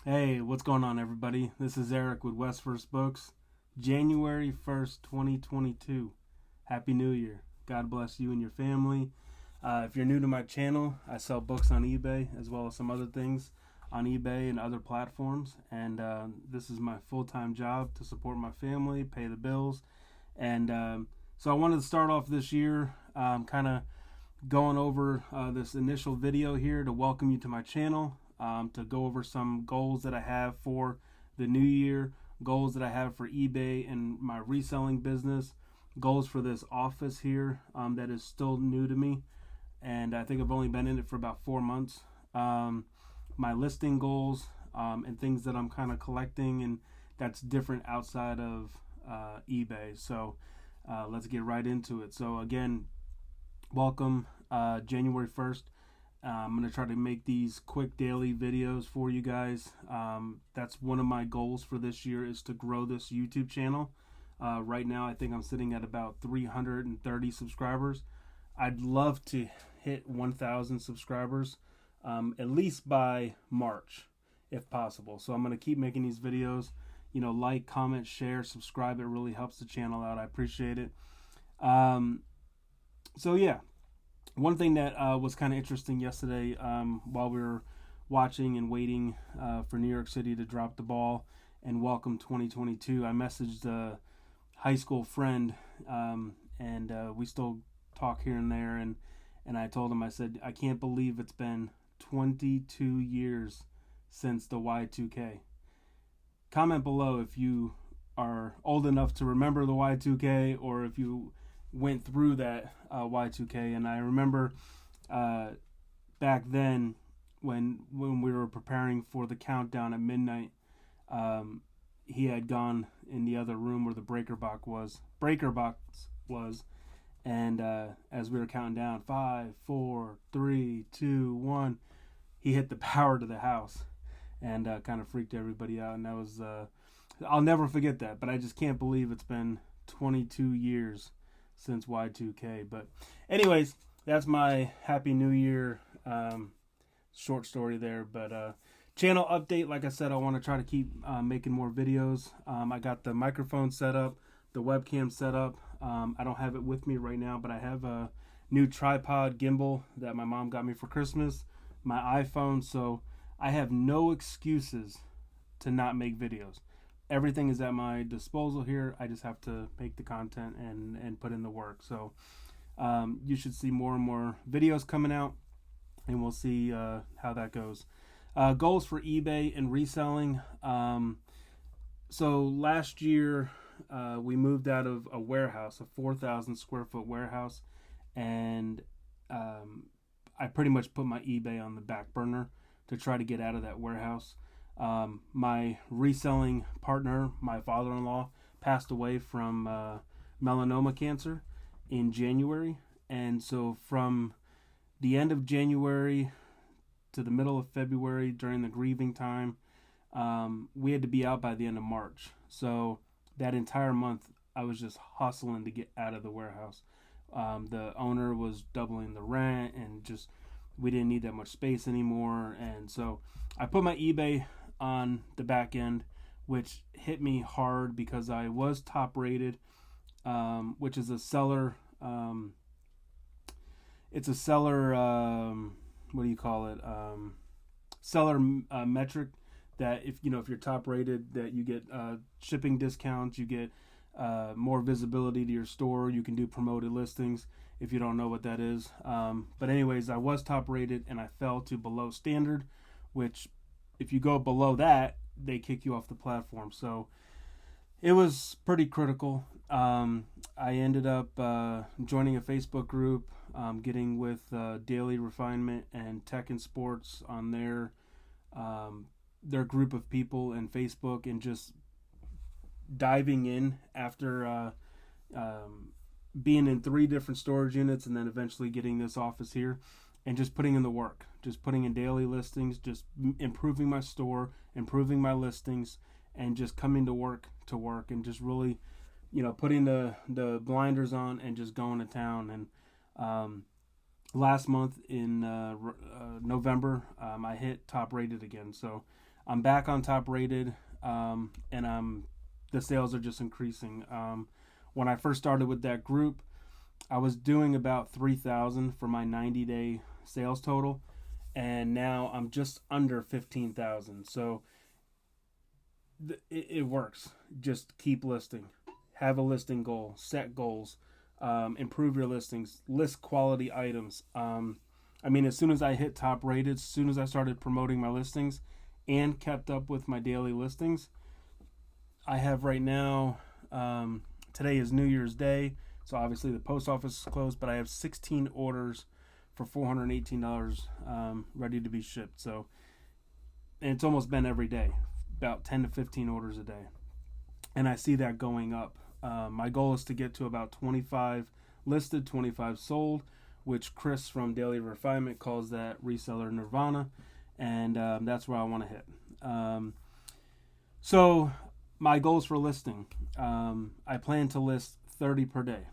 Hey, what's going on, everybody? This is Eric with West First Books, January 1st, 2022. Happy New Year. God bless you and your family. If you're new to my channel, I sell books on eBay as well as some other things on eBay and other platforms. And this is my full time job to support my family, pay the bills. And so I wanted to start off this year kind of going over this initial video here to welcome you to my channel, to go over some goals that I have for the new year, goals that I have for eBay and my reselling business, goals for this office here that is still new to me. And I think I've only been in it for about 4 months. My listing goals and things that I'm kind of collecting, and that's different outside of eBay. So let's get right into it. So again, welcome January 1st. I'm going to try to make these quick daily videos for you guys. That's one of my goals for this year, is to grow this YouTube channel. Right now I think I'm sitting at about 330 subscribers. I'd love to hit 1,000 subscribers at least by March if possible. So I'm going to keep making these videos. Like, comment, share, subscribe. It really helps the channel out. I appreciate it. So yeah, one thing that was kind of interesting yesterday, while we were watching and waiting for New York City to drop the ball and welcome 2022, I messaged a high school friend, and we still talk here and there, and I told him, I said, I can't believe it's been 22 years since the Y2K. Comment below if you are old enough to remember the Y2K, or if you went through that Y2K. And I remember back then when we were preparing for the countdown at midnight, he had gone in the other room where the breaker box was, and as we were counting down 5, 4, 3, 2, 1, he hit the power to the house and kind of freaked everybody out. And that was I'll never forget that. But I just can't believe it's been 22 years since Y2K. But anyways, that's my Happy New Year short story there. But channel update, like I said, I want to try to keep making more videos. I got the microphone set up, the webcam set up. I don't have it with me right now, but I have a new tripod gimbal that my mom got me for Christmas, my iPhone. So I have no excuses to not make videos. Everything is at my disposal here. I just have to make the content and put in the work. So you should see more and more videos coming out, and we'll see how that goes. Goals for eBay and reselling. So last year we moved out of a warehouse, a 4,000 square foot warehouse, and I pretty much put my eBay on the back burner to try to get out of that warehouse. My reselling partner, my father-in-law, passed away from melanoma cancer in January. And so from the end of January to the middle of February, during the grieving time, we had to be out by the end of March. So that entire month, I was just hustling to get out of the warehouse. The owner was doubling the rent, and just we didn't need that much space anymore. And so I put my eBay on the back end, which hit me hard because I was top rated, which is a seller. It's a seller. What do you call it? Seller metric. That if you're top rated, that you get shipping discounts, you get more visibility to your store. You can do promoted listings. If you don't know what that is, but anyways, I was top rated and I fell to below standard, which if you go below that, they kick you off the platform. So it was pretty critical. I ended up joining a Facebook group, getting with Daily Refinement and Tech and Sports on their group of people in Facebook, and just diving in after being in 3 different storage units, and then eventually getting this office here, and just putting in the work, just putting in daily listings, just improving my store, improving my listings, and just coming to work, and just really, putting the blinders on and just going to town. And last month in November, I hit top rated again. So I'm back on top rated, and the sales are just increasing. When I first started with that group, I was doing about 3,000 for my 90-day sales total, and now I'm just under 15,000. So it works. Just keep listing. Have a listing goal. Set goals. Improve your listings. List quality items. As soon as I hit top rated, as soon as I started promoting my listings and kept up with my daily listings, I have right now, today is New Year's Day, so obviously the post office is closed, but I have 16 orders for $418 ready to be shipped. So, and it's almost been every day, about 10 to 15 orders a day. And I see that going up. My goal is to get to about 25 listed, 25 sold, which Chris from Daily Refinement calls that reseller nirvana, and that's where I want to hit. So my goals for listing, I plan to list 30 per day.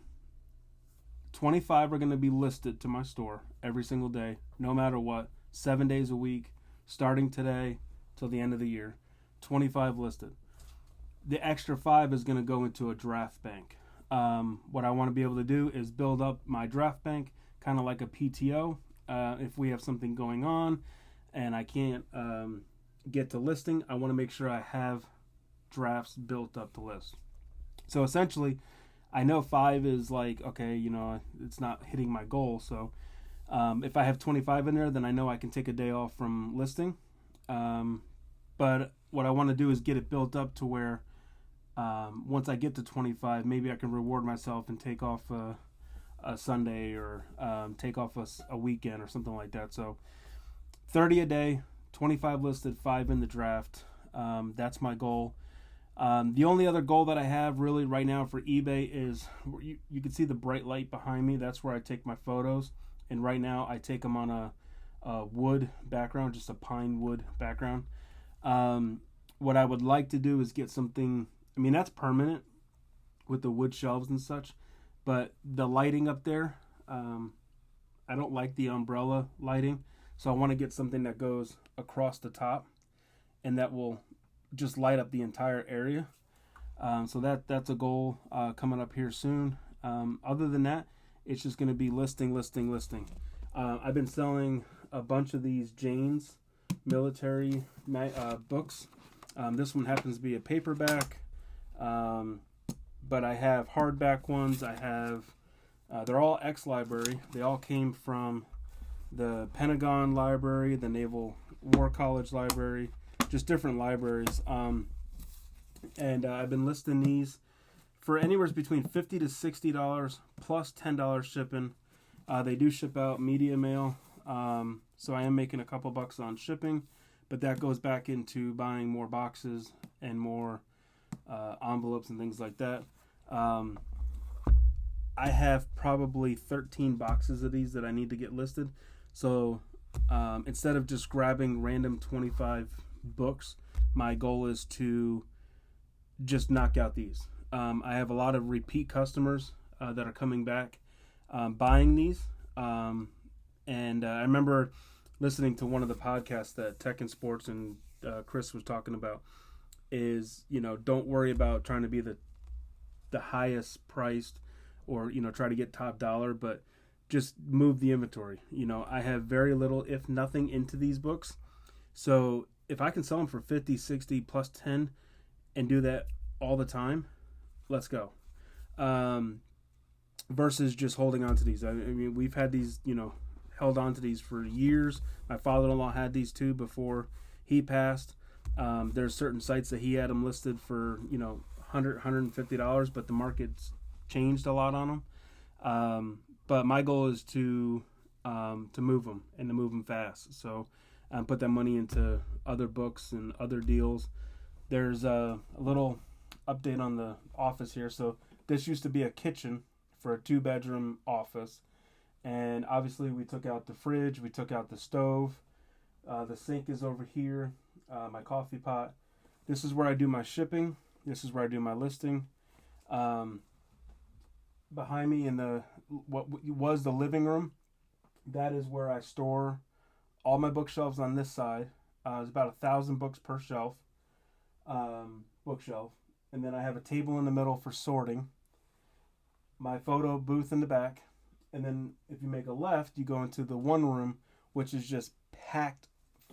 25 are going to be listed to my store every single day, no matter what, 7 days a week, starting today till the end of the year. 25 listed. The extra 5 is going to go into a draft bank. What I want to be able to do is build up my draft bank, kind of like a PTO. If we have something going on and I can't get to listing, I want to make sure I have drafts built up to list. So essentially, I know 5 is like, okay, it's not hitting my goal. So if I have 25 in there, then I know I can take a day off from listing. But what I want to do is get it built up to where once I get to 25, maybe I can reward myself and take off a Sunday or take off a weekend or something like that. So 30 a day, 25 listed, 5 in the draft. That's my goal. The only other goal that I have really right now for eBay is you can see the bright light behind me. That's where I take my photos. And right now I take them on a wood background, just a pine wood background. What I would like to do is get something, that's permanent with the wood shelves and such, but the lighting up there, I don't like the umbrella lighting, so I want to get something that goes across the top and that will just light up the entire area. So that's a goal coming up here soon. Other than that, it's just going to be listing. I've been selling a bunch of these Jane's military books. This one happens to be a paperback, but I have hardback ones. I have they're all ex-library. They all came from the Pentagon Library, the Naval War College Library, just different libraries. And I've been listing these for anywhere between $50 to $60 plus $10 shipping. They do ship out media mail, so I am making a couple bucks on shipping, but that goes back into buying more boxes and more envelopes and things like that. I have probably 13 boxes of these that I need to get listed. So instead of just grabbing random 25 books, my goal is to just knock out these. I have a lot of repeat customers that are coming back buying these. And I remember listening to one of the podcasts that Tech and Sports and Chris was talking about is, don't worry about trying to be the highest priced or, try to get top dollar, but just move the inventory. I have very little, if nothing, into these books. So if I can sell them for 50, 60 plus 10 and do that all the time, let's go. Versus just holding on to these. We've had these, held on to these for years. My father-in-law had these too before he passed. There's certain sites that he had them listed for, $100, $150, but the market's changed a lot on them. But my goal is to move them and to move them fast. So put that money into other books and other deals. There's a little update on the office here. So this used to be a kitchen for a 2-bedroom office. And obviously we took out the fridge, we took out the stove. The sink is over here, my coffee pot. This is where I do my shipping. This is where I do my listing. Behind me in what was the living room, that is where I store all my bookshelves on this side. It's about 1,000 books per shelf, bookshelf. And then I have a table in the middle for sorting. My photo booth in the back. And then if you make a left, you go into the one room, which is just packed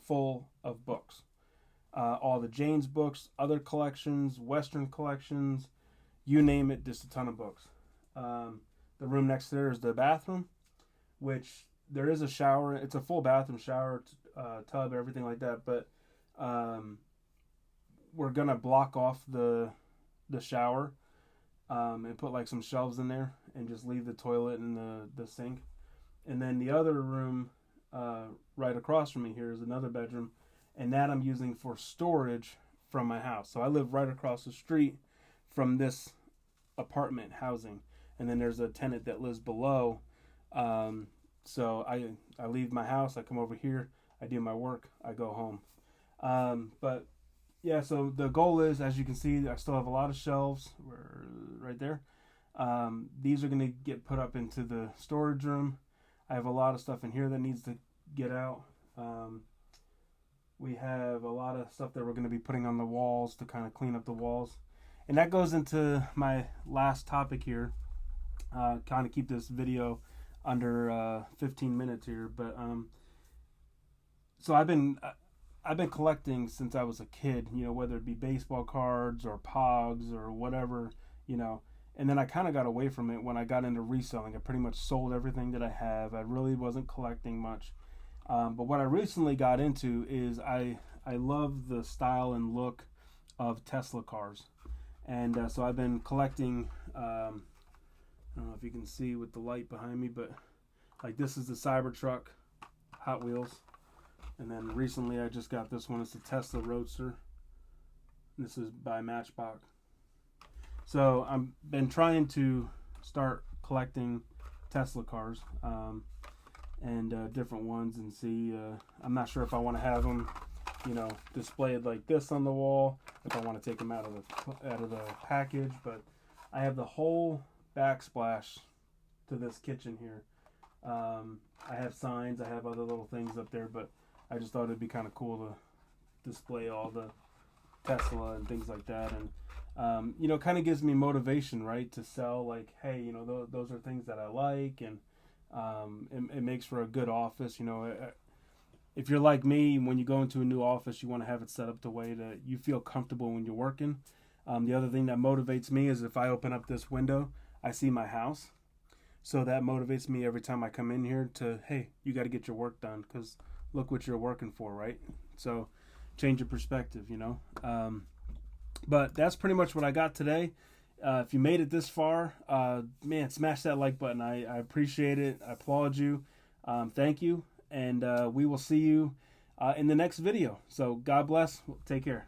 full of books. All the Jane's books, other collections, Western collections, you name it, just a ton of books. The room next there is the bathroom, which there is a shower. It's a full bathroom, shower, tub, everything like that. But we're going to block off the shower and put like some shelves in there and just leave the toilet and the sink. And then the other room right across from me here is another bedroom, and that I'm using for storage from my house. So I live right across the street from this apartment housing, and then there's a tenant that lives below. So I leave my house, I come over here, I do my work, I go home. But yeah, so the goal is, as you can see, I still have a lot of shelves right there. These are going to get put up into the storage room. I have a lot of stuff in here that needs to get out. We have a lot of stuff that we're going to be putting on the walls to kind of clean up the walls. And that goes into my last topic here. Kind of keep this video under 15 minutes here. But so I've been collecting since I was a kid, whether it be baseball cards or Pogs or whatever, and then I kind of got away from it when I got into reselling. I pretty much sold everything that I have. I really wasn't collecting much. But what I recently got into is I love the style and look of Tesla cars. And so I've been collecting, I don't know if you can see with the light behind me, but like this is the Cybertruck Hot Wheels. And then recently I just got this one. It's the Tesla Roadster. This is by Matchbox. So I've been trying to start collecting Tesla cars and different ones and see. I'm not sure if I want to have them, displayed like this on the wall. If I want to take them out of the package, but I have the whole backsplash to this kitchen here. I have signs. I have other little things up there, but I just thought it'd be kind of cool to display all the Tesla and things like that. And, kind of gives me motivation, right? To sell like, hey, those are things that I like. And it makes for a good office. If you're like me, when you go into a new office, you want to have it set up the way that you feel comfortable when you're working. The other thing that motivates me is if I open up this window, I see my house. So that motivates me every time I come in here to, hey, you got to get your work done because look what you're working for, right? So change your perspective, But that's pretty much what I got today. If you made it this far, man, smash that like button. I appreciate it. I applaud you. Thank you. And we will see you in the next video. So God bless. Take care.